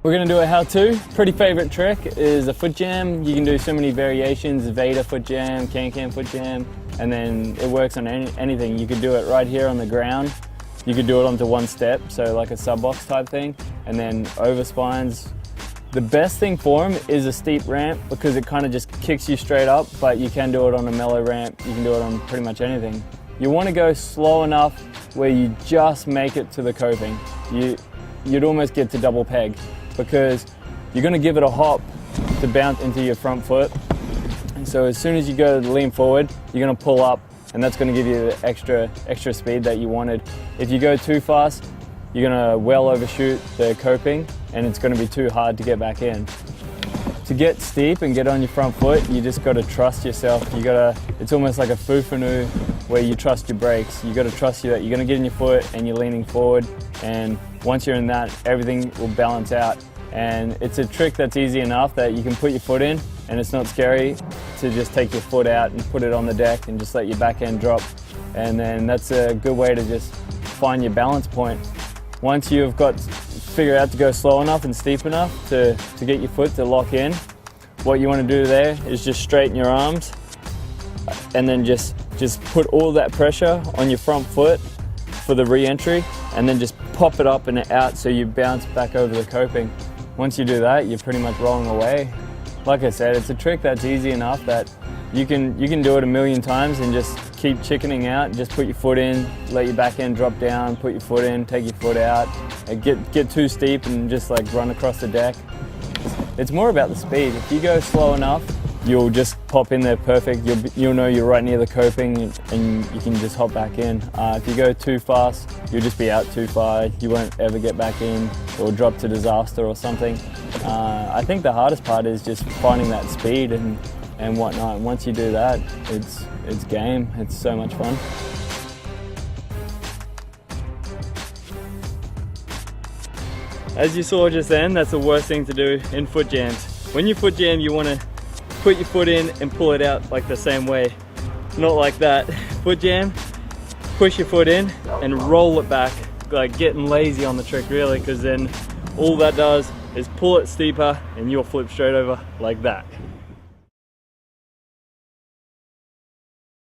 We're going to do a how-to. Pretty favorite trick is a foot jam. You can do so many variations, Vader foot jam, can-can foot jam, and then it works on anything. You could do it right here on the ground. You could do it onto one step, so like a sub-box type thing, and then over spines. The best thing for them is a steep ramp because it kind of just kicks you straight up, but you can do it on a mellow ramp. You can do it on pretty much anything. You want to go slow enough where you just make it to the coping. You'd almost get to double peg because you're going to give it a hop to bounce into your front foot. And so as soon as you go to lean forward, you're going to pull up, and that's going to give you the extra speed that you wanted. If you go too fast, you're going to well overshoot the coping, and it's going to be too hard to get back in. To get steep and get on your front foot, you just got to trust yourself. It's almost like a fufanu where you trust your brakes. You got to trust that you're going to get in your foot and you're leaning forward, and once you're in that, everything will balance out. And it's a trick that's easy enough that you can put your foot in, and it's not scary to just take your foot out and put it on the deck and just let your back end drop. And then that's a good way to just find your balance point. Once you've figure out to go slow enough and steep enough to get your foot to lock in, what you want to do there is just straighten your arms and then just put all that pressure on your front foot for the re-entry, and then just pop it up and out so you bounce back over the coping. Once you do that, you're pretty much rolling away. Like I said, it's a trick that's easy enough that you can do it a million times and just keep chickening out. Just put your foot in, let your back end drop down, put your foot in, take your foot out, get too steep and just like run across the deck. It's more about the speed. If you go slow enough, you'll just pop in there perfect. You'll know you're right near the coping and you can just hop back in. If you go too fast, you'll just be out too far. You won't ever get back in or drop to disaster or something. I think the hardest part is just finding that speed and whatnot. Once you do that, it's game. It's so much fun. As you saw just then, that's the worst thing to do in foot jams. When you foot jam, you want to put your foot in and pull it out like the same way. Not like that. Foot jam, push your foot in and roll it back, like getting lazy on the trick really, because then all that does is pull it steeper and you'll flip straight over like that.